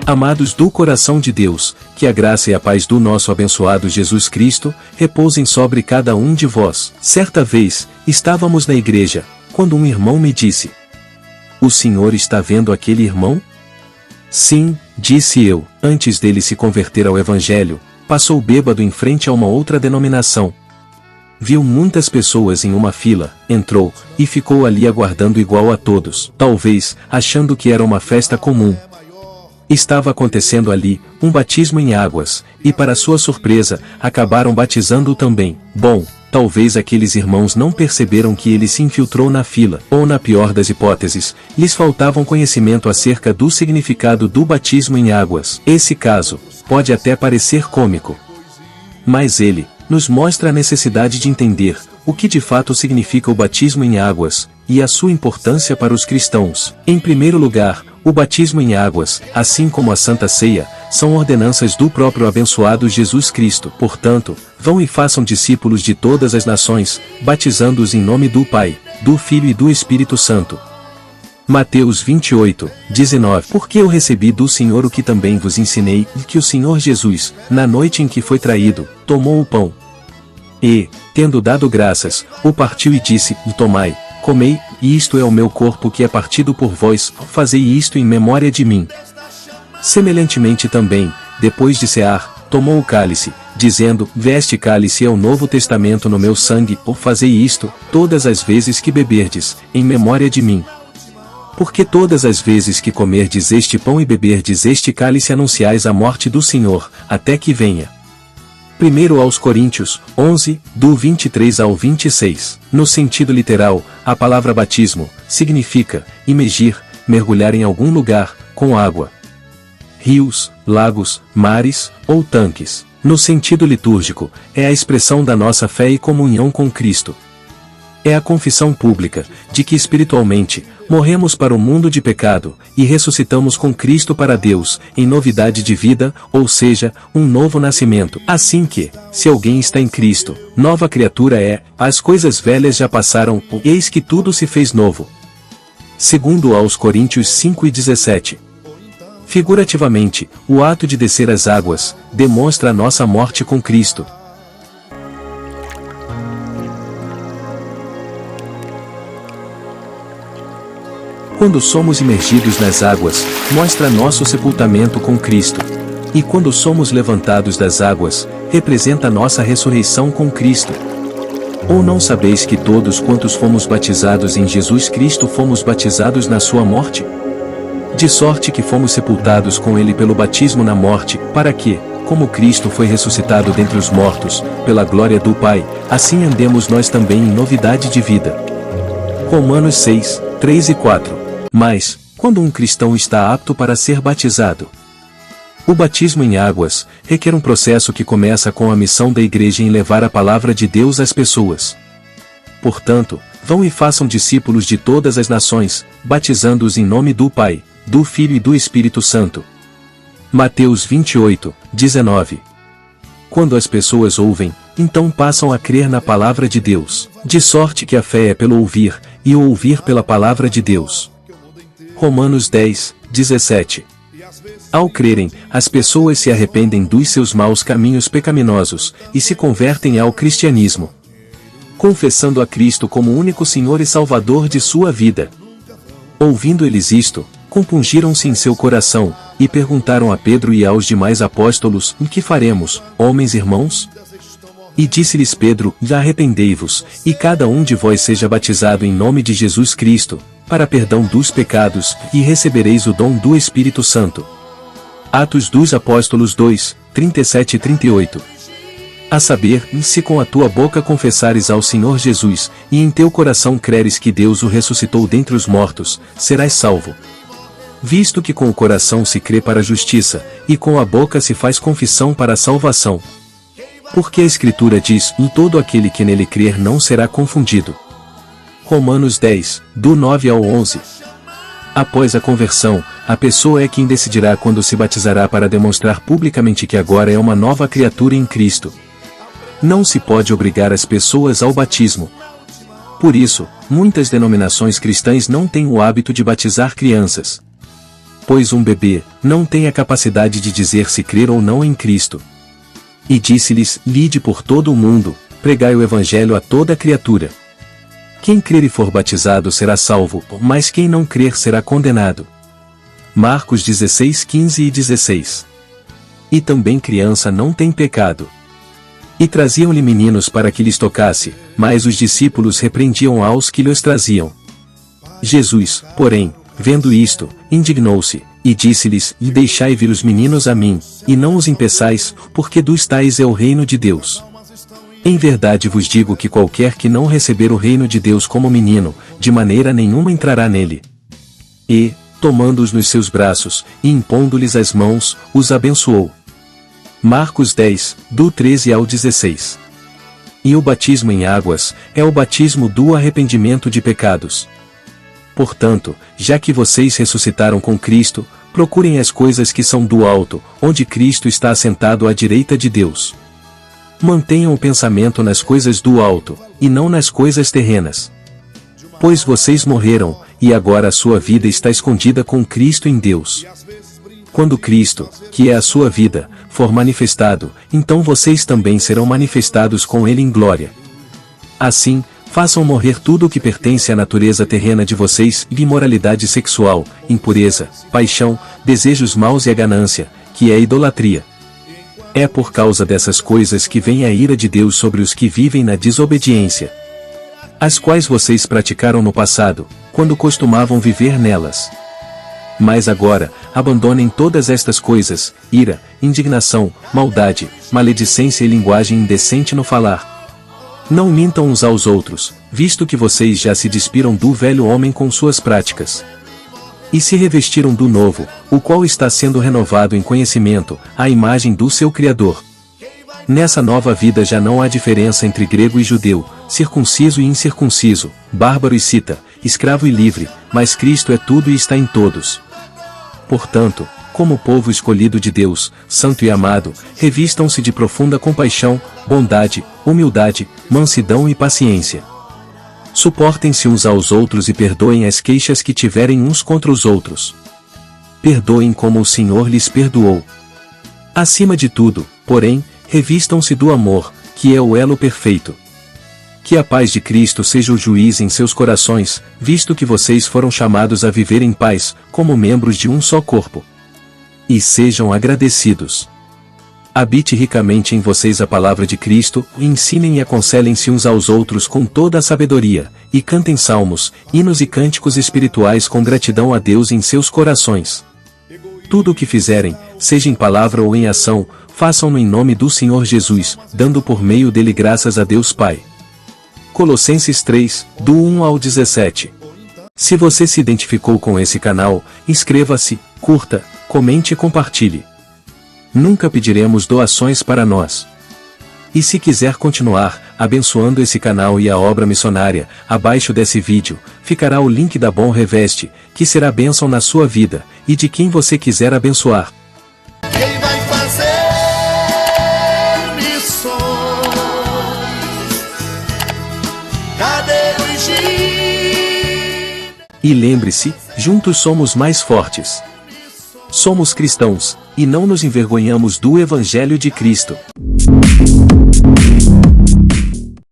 Amados do coração de Deus, que a graça e a paz do nosso abençoado Jesus Cristo repousem sobre cada um de vós. Certa vez, estávamos na igreja, quando um irmão me disse: "O senhor está vendo aquele irmão?" "Sim", disse eu. Antes dele se converter ao Evangelho, passou bêbado em frente a uma outra denominação. Viu muitas pessoas em uma fila, entrou, e ficou ali aguardando igual a todos, talvez, achando que era uma festa comum. Estava acontecendo ali um batismo em águas, e para sua surpresa, acabaram batizando-o também. Bom, talvez aqueles irmãos não perceberam que ele se infiltrou na fila, ou na pior das hipóteses, lhes faltava um conhecimento acerca do significado do batismo em águas. Esse caso pode até parecer cômico, mas ele nos mostra a necessidade de entender o que de fato significa o batismo em águas, e a sua importância para os cristãos. Em primeiro lugar, o batismo em águas, assim como a Santa Ceia, são ordenanças do próprio abençoado Jesus Cristo. Portanto, vão e façam discípulos de todas as nações, batizando-os em nome do Pai, do Filho e do Espírito Santo. Mateus 28, 19. Porque eu recebi do Senhor o que também vos ensinei, que o Senhor Jesus, na noite em que foi traído, tomou o pão. E, tendo dado graças, o partiu e disse: "Tomai, comei, e isto é o meu corpo que é partido por vós, fazei isto em memória de mim." Semelhantemente também, depois de cear, tomou o cálice, dizendo: "Veste cálice é o novo testamento no meu sangue, fazei isto, todas as vezes que beberdes, em memória de mim. Porque todas as vezes que comerdes este pão e beberdes este cálice anunciais a morte do Senhor, até que venha." 1 aos Coríntios, 11, do 23 ao 26. No sentido literal, a palavra batismo significa imergir, mergulhar em algum lugar, com água. Rios, lagos, mares, ou tanques. No sentido litúrgico, é a expressão da nossa fé e comunhão com Cristo. É a confissão pública, de que espiritualmente, morremos para o mundo de pecado, e ressuscitamos com Cristo para Deus, em novidade de vida, ou seja, um novo nascimento. Assim que, se alguém está em Cristo, nova criatura é, as coisas velhas já passaram, eis que tudo se fez novo. 2 aos Coríntios 5 e 17. Figurativamente, o ato de descer as águas, demonstra a nossa morte com Cristo. Quando somos imergidos nas águas, mostra nosso sepultamento com Cristo. E quando somos levantados das águas, representa nossa ressurreição com Cristo. Ou não sabeis que todos quantos fomos batizados em Jesus Cristo fomos batizados na sua morte? De sorte que fomos sepultados com ele pelo batismo na morte, para que, como Cristo foi ressuscitado dentre os mortos, pela glória do Pai, assim andemos nós também em novidade de vida. Romanos 6, 3 e 4. Mas, quando um cristão está apto para ser batizado? O batismo em águas requer um processo que começa com a missão da Igreja em levar a palavra de Deus às pessoas. Portanto, vão e façam discípulos de todas as nações, batizando-os em nome do Pai, do Filho e do Espírito Santo. Mateus 28, 19. Quando as pessoas ouvem, então passam a crer na palavra de Deus, de sorte que a fé é pelo ouvir, e o ouvir pela palavra de Deus. Romanos 10, 17. Ao crerem, as pessoas se arrependem dos seus maus caminhos pecaminosos, e se convertem ao cristianismo, confessando a Cristo como único Senhor e Salvador de sua vida. Ouvindo eles isto, compungiram-se em seu coração, e perguntaram a Pedro e aos demais apóstolos: "O que faremos, homens irmãos?" E disse-lhes Pedro: "Arrependei-vos, e cada um de vós seja batizado em nome de Jesus Cristo, para perdão dos pecados, e recebereis o dom do Espírito Santo." Atos dos Apóstolos 2, 37 e 38. A saber, se com a tua boca confessares ao Senhor Jesus, e em teu coração creres que Deus o ressuscitou dentre os mortos, serás salvo. Visto que com o coração se crê para a justiça, e com a boca se faz confissão para a salvação. Porque a Escritura diz: "Todo aquele que nele crer não será confundido." Romanos 10, do 9 ao 11. Após a conversão, a pessoa é quem decidirá quando se batizará para demonstrar publicamente que agora é uma nova criatura em Cristo. Não se pode obrigar as pessoas ao batismo. Por isso, muitas denominações cristãs não têm o hábito de batizar crianças. Pois um bebê não tem a capacidade de dizer se crer ou não em Cristo. E disse-lhes: Ide por todo o mundo, pregai o evangelho a toda criatura. Quem crer e for batizado será salvo, mas quem não crer será condenado. Marcos 16, 15 e 16. E também criança não tem pecado. E traziam-lhe meninos para que lhes tocasse, mas os discípulos repreendiam aos que lhes traziam. Jesus, porém, vendo isto, indignou-se, e disse-lhes: E deixai vir os meninos a mim, e não os impeçais, porque dos tais é o reino de Deus. Em verdade vos digo que qualquer que não receber o reino de Deus como menino, de maneira nenhuma entrará nele. E, tomando-os nos seus braços, e impondo-lhes as mãos, os abençoou. Marcos 10, do 13 ao 16. E o batismo em águas, é o batismo do arrependimento de pecados. Portanto, já que vocês ressuscitaram com Cristo, procurem as coisas que são do alto, onde Cristo está assentado à direita de Deus. Mantenham o pensamento nas coisas do alto, e não nas coisas terrenas. Pois vocês morreram, e agora a sua vida está escondida com Cristo em Deus. Quando Cristo, que é a sua vida, for manifestado, então vocês também serão manifestados com Ele em glória. Assim, façam morrer tudo o que pertence à natureza terrena de vocês: imoralidade sexual, impureza, paixão, desejos maus e a ganância, que é a idolatria. É por causa dessas coisas que vem a ira de Deus sobre os que vivem na desobediência, as quais vocês praticaram no passado, quando costumavam viver nelas. Mas agora, abandonem todas estas coisas: ira, indignação, maldade, maledicência e linguagem indecente no falar. Não mintam uns aos outros, visto que vocês já se despiram do velho homem com suas práticas. E se revestiram do novo, o qual está sendo renovado em conhecimento, à imagem do seu Criador. Nessa nova vida já não há diferença entre grego e judeu, circunciso e incircunciso, bárbaro e cita, escravo e livre, mas Cristo é tudo e está em todos. Portanto, como povo escolhido de Deus, santo e amado, revistam-se de profunda compaixão, bondade, humildade, mansidão e paciência. Suportem-se uns aos outros e perdoem as queixas que tiverem uns contra os outros. Perdoem como o Senhor lhes perdoou. Acima de tudo, porém, revistam-se do amor, que é o elo perfeito. Que a paz de Cristo seja o juiz em seus corações, visto que vocês foram chamados a viver em paz, como membros de um só corpo. E sejam agradecidos. Habite ricamente em vocês a palavra de Cristo, e ensinem e aconselhem-se uns aos outros com toda a sabedoria, e cantem salmos, hinos e cânticos espirituais com gratidão a Deus em seus corações. Tudo o que fizerem, seja em palavra ou em ação, façam-no em nome do Senhor Jesus, dando por meio dele graças a Deus Pai. Colossenses 3, do 1 ao 17. Se você se identificou com esse canal, inscreva-se, curta, comente e compartilhe. Nunca pediremos doações para nós. E se quiser continuar abençoando esse canal e a obra missionária, abaixo desse vídeo, ficará o link da Bom Reveste, que será bênção na sua vida, e de quem você quiser abençoar. Quem vai fazer missões? Cadê o Egito? E lembre-se, juntos somos mais fortes. Somos cristãos, e não nos envergonhamos do Evangelho de Cristo.